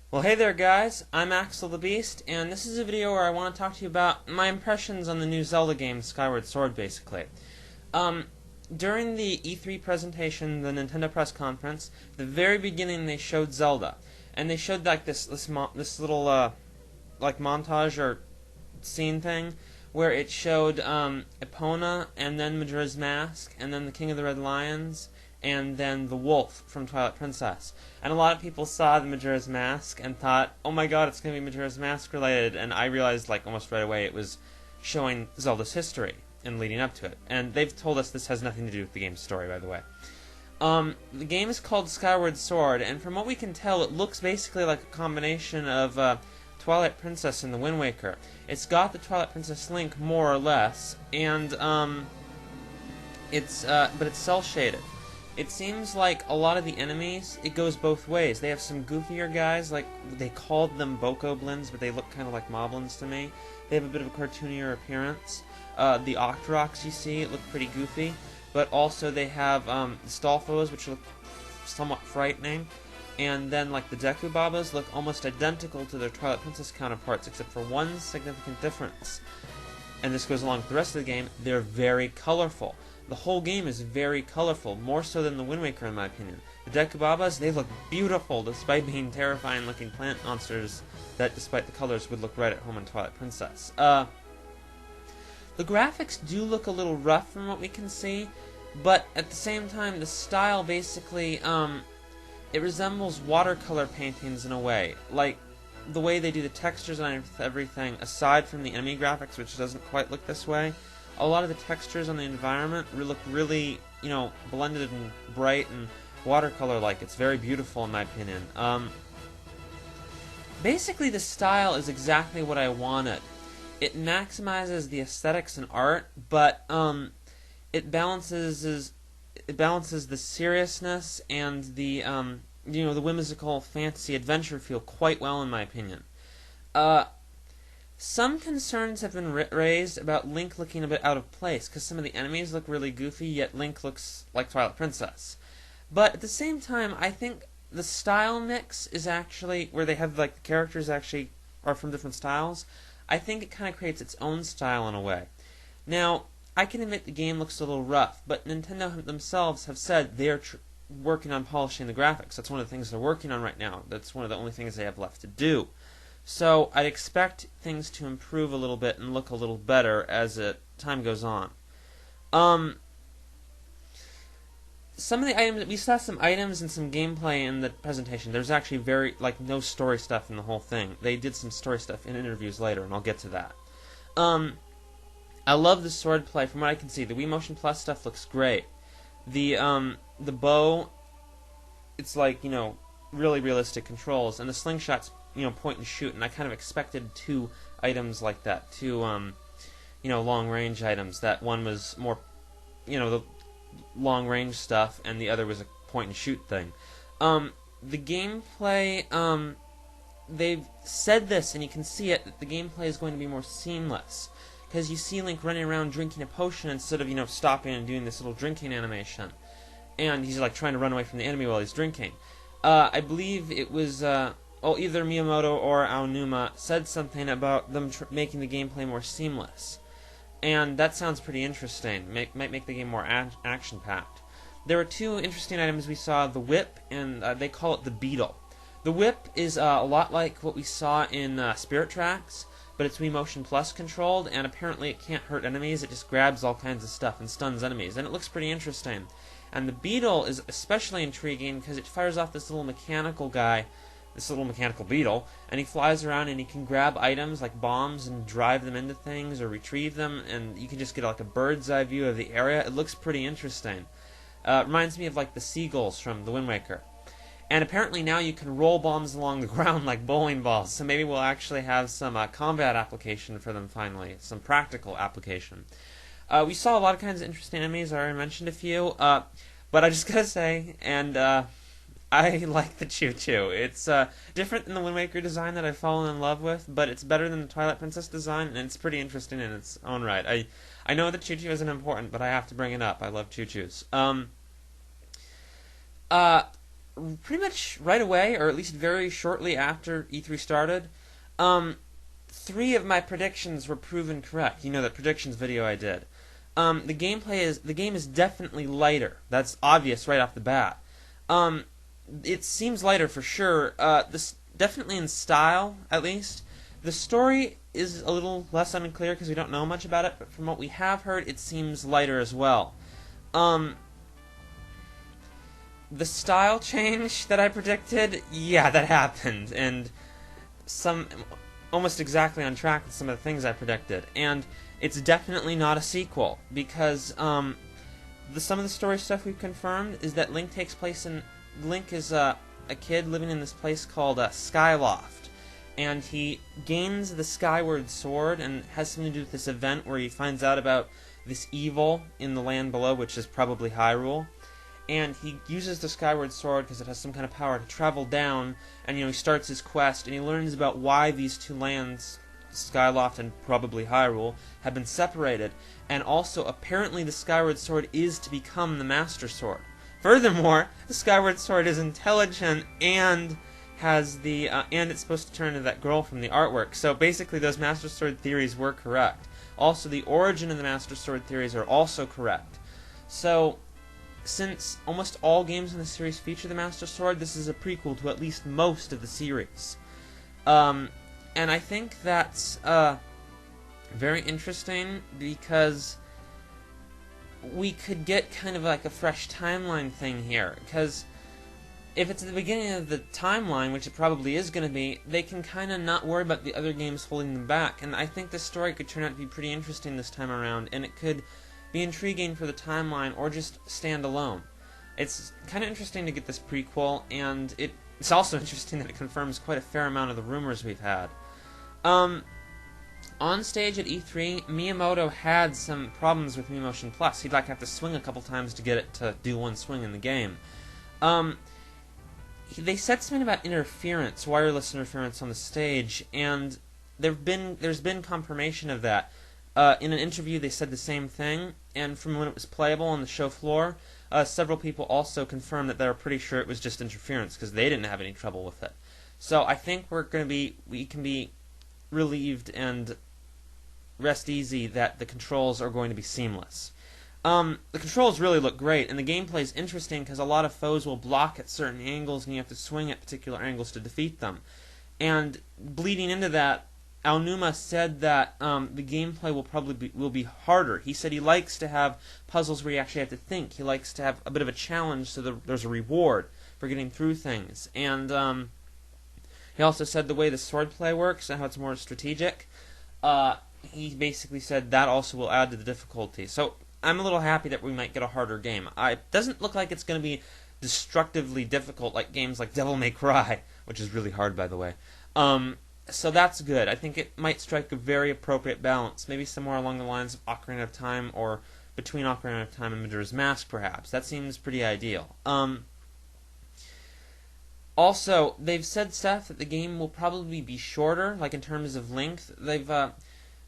Well, hey there, guys. I'm Axel the Beast, and this is a video where I want to talk to you about my impressions on the new Zelda game, Skyward Sword, basically. Um, During the E3 presentation, the Nintendo press conference, the very beginning they showed Zelda, and they showed like this little like montage or scene thing where it showed Epona, and then Majora's Mask, and then the King of the Red Lions, and then the wolf from Twilight Princess. And a lot of people saw the Majora's Mask and thought, oh my god, it's going to be Majora's Mask related, and I realized like almost right away it was showing Zelda's history and leading up to it. And they've told us this has nothing to do with the game's story, by the way. The game is called Skyward Sword, and from what we can tell, it looks basically like a combination of Twilight Princess and the Wind Waker. It's got the Twilight Princess Link, more or less, and but it's cel-shaded. It seems like a lot of the enemies, it goes both ways. They have some goofier guys, like they called them Bokoblins, but they look kind of like Moblins to me. They have a bit of a cartoonier appearance. The Octoroks you see look pretty goofy, but also they have the Stalfos, which look somewhat frightening. And then like the Dekubabas look almost identical to their Twilight Princess counterparts, except for one significant difference. And this goes along with the rest of the game, they're very colorful. The whole game is very colorful, more so than the Wind Waker in my opinion. The Dekubabas, they look beautiful despite being terrifying looking plant monsters that despite the colors would look right at home in Twilight Princess. The graphics do look a little rough from what we can see, but at the same time the style basically, it resembles watercolor paintings in a way. Like, the way they do the textures and everything, aside from the enemy graphics, which doesn't quite look this way, a lot of the textures on the environment look really, blended and bright and watercolor-like. It's very beautiful in my opinion. Basically, the style is exactly what I wanted. It maximizes the aesthetics and art, but it balances the seriousness and the the whimsical fantasy adventure feel quite well in my opinion. Some concerns have been raised about Link looking a bit out of place, because some of the enemies look really goofy, yet Link looks like Twilight Princess. But at the same time, I think the style mix is actually, where they have like the characters actually are from different styles, I think it kind of creates its own style in a way. Now, I can admit the game looks a little rough, but Nintendo themselves have said they're working on polishing the graphics. That's one of the things they're working on right now. That's one of the only things they have left to do. So I'd expect things to improve a little bit and look a little better as time goes on. Some of the items, we saw some items and some gameplay in the presentation. There's actually no story stuff in the whole thing. They did some story stuff in interviews later, and I'll get to that. I love the swordplay. From what I can see, the Wii Motion Plus stuff looks great. The bow, it's like, really realistic controls, and the slingshots, point and shoot, and I kind of expected two items like that, two, long-range items. That one was more, the long-range stuff, and the other was a point-and-shoot thing. The gameplay, they've said this, and you can see it, that the gameplay is going to be more seamless, because you see Link running around drinking a potion instead of, stopping and doing this little drinking animation. And he's, trying to run away from the enemy while he's drinking. I believe it was, either Miyamoto or Aonuma said something about them making the gameplay more seamless. And that sounds pretty interesting. Might make the game more action-packed. There were two interesting items we saw, the whip, and they call it the Beetle. The whip is a lot like what we saw in Spirit Tracks, but it's Wii Motion Plus controlled, and apparently it can't hurt enemies, it just grabs all kinds of stuff and stuns enemies, and it looks pretty interesting. And the Beetle is especially intriguing because it fires off this little mechanical guy, this little mechanical beetle, and he flies around and he can grab items like bombs and drive them into things or retrieve them, and you can just get like a bird's eye view of the area. It looks pretty interesting. Reminds me of like the seagulls from the Wind Waker. And apparently now you can roll bombs along the ground like bowling balls, so maybe we'll actually have some combat application for them finally, some practical application. We saw a lot of kinds of interesting enemies. I already mentioned a few, but I just gotta say, and I like the Choo-Choo. It's different than the Wind Waker design that I've fallen in love with, but it's better than the Twilight Princess design, and it's pretty interesting in its own right. I know that Choo-Choo isn't important, but I have to bring it up. I love Choo-Choos. pretty much right away, or at least very shortly after E3 started, 3 of my predictions were proven correct. You know, that predictions video I did. The game is definitely lighter. That's obvious right off the bat. It seems lighter for sure. This definitely in style, at least. The story is a little less unclear because we don't know much about it, but from what we have heard, it seems lighter as well. The style change that I predicted, yeah, that happened, and almost exactly on track with some of the things I predicted. And it's definitely not a sequel, because some of the story stuff we've confirmed is that Link is a kid living in this place called Skyloft, and he gains the Skyward Sword, and has something to do with this event where he finds out about this evil in the land below, which is probably Hyrule. And he uses the Skyward Sword because it has some kind of power to travel down, and he starts his quest, and he learns about why these 2 lands, Skyloft and probably Hyrule, have been separated, and also apparently the Skyward Sword is to become the Master Sword. Furthermore, the Skyward Sword is intelligent and has and it's supposed to turn into that girl from the artwork. So basically those Master Sword theories were correct. Also, the origin of the Master Sword theories are also correct. So, since almost all games in the series feature the Master Sword, this is a prequel to at least most of the series. And I think that's very interesting because we could get kind of like a fresh timeline thing here. Because if it's at the beginning of the timeline, which it probably is going to be, they can kind of not worry about the other games holding them back. And I think this story could turn out to be pretty interesting this time around, and it could be intriguing for the timeline or just stand alone. It's kind of interesting to get this prequel, and it's also interesting that it confirms quite a fair amount of the rumors we've had. On stage at E3, Miyamoto had some problems with MiiMotion Plus. He'd have to swing a couple times to get it to do one swing in the game. They said something about wireless interference on the stage, and there's been confirmation of that. In an interview, they said the same thing, and from when it was playable on the show floor, several people also confirmed that they were pretty sure it was just interference because they didn't have any trouble with it. So I think we can be relieved and rest easy that the controls are going to be seamless. The controls really look great, and the gameplay is interesting because a lot of foes will block at certain angles, and you have to swing at particular angles to defeat them. And bleeding into that, Aonuma said that the gameplay will be harder. He said he likes to have puzzles where you actually have to think. He likes to have a bit of a challenge so there's a reward for getting through things. And he also said the way the swordplay works and how it's more strategic, he basically said that also will add to the difficulty. So I'm a little happy that we might get a harder game. It doesn't look like it's going to be destructively difficult like games like Devil May Cry, which is really hard, by the way. So that's good. I think it might strike a very appropriate balance, maybe somewhere along the lines of Ocarina of Time, or between Ocarina of Time and Majora's Mask, perhaps. That seems pretty ideal. Also, they've said stuff that the game will probably be shorter, like in terms of length.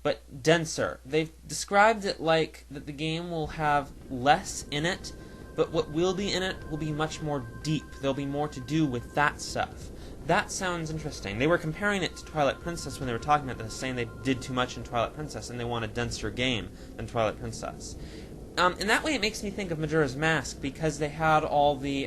But denser. They've described it like that the game will have less in it, but what will be in it will be much more deep. There'll be more to do with that stuff. That sounds interesting. They were comparing it to Twilight Princess when they were talking about this, saying they did too much in Twilight Princess and they want a denser game than Twilight Princess. In that way, it makes me think of Majora's Mask, because they had all the,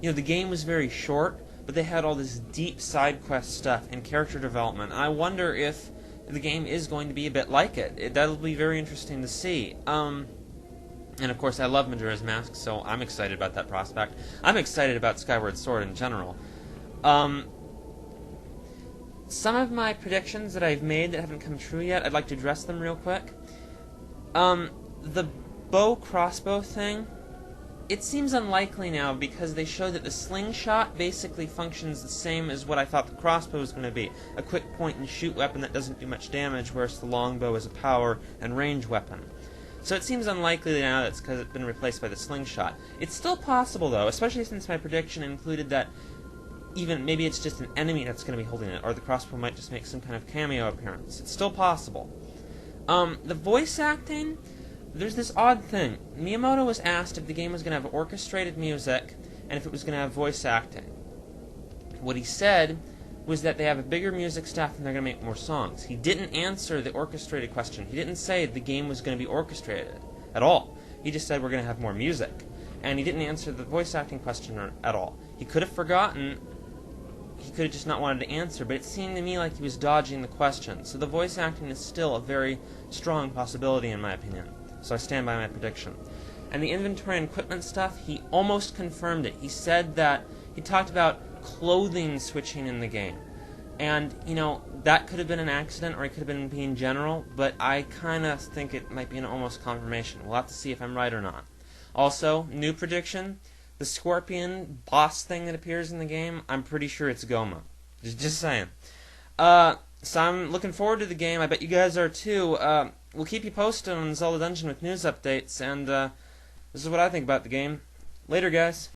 the game was very short, but they had all this deep side quest stuff and character development. I wonder if the game is going to be a bit like it. That'll be very interesting to see. And of course, I love Majora's Mask, so I'm excited about that prospect. I'm excited about Skyward Sword in general. Some of my predictions that I've made that haven't come true yet, I'd like to address them real quick. The bow-crossbow thing, it seems unlikely now because they showed that the slingshot basically functions the same as what I thought the crossbow was going to be. A quick point-and-shoot weapon that doesn't do much damage, whereas the longbow is a power and range weapon. So it seems unlikely now that's because it's been replaced by the slingshot. It's still possible, though, especially since my prediction included that even maybe it's just an enemy that's going to be holding it, or the crossbow might just make some kind of cameo appearance. It's still possible. The voice acting, there's this odd thing. Miyamoto was asked if the game was going to have orchestrated music and if it was going to have voice acting. What he said was that they have a bigger music staff and they're going to make more songs. He didn't answer the orchestrated question. He didn't say the game was going to be orchestrated at all. He just said we're going to have more music. And he didn't answer the voice acting question at all. He could have forgotten. He could have just not wanted to answer, but it seemed to me like he was dodging the question. So the voice acting is still a very strong possibility in my opinion. So I stand by my prediction. And the inventory and equipment stuff, he almost confirmed it. He said that he talked about clothing switching in the game. And, that could have been an accident or it could have been being general, but I kind of think it might be an almost confirmation. We'll have to see if I'm right or not. Also, new prediction, the scorpion boss thing that appears in the game, I'm pretty sure it's Goma. Just saying. So I'm looking forward to the game. I bet you guys are too. We'll keep you posted on Zelda Dungeon with news updates, and this is what I think about the game. Later, guys.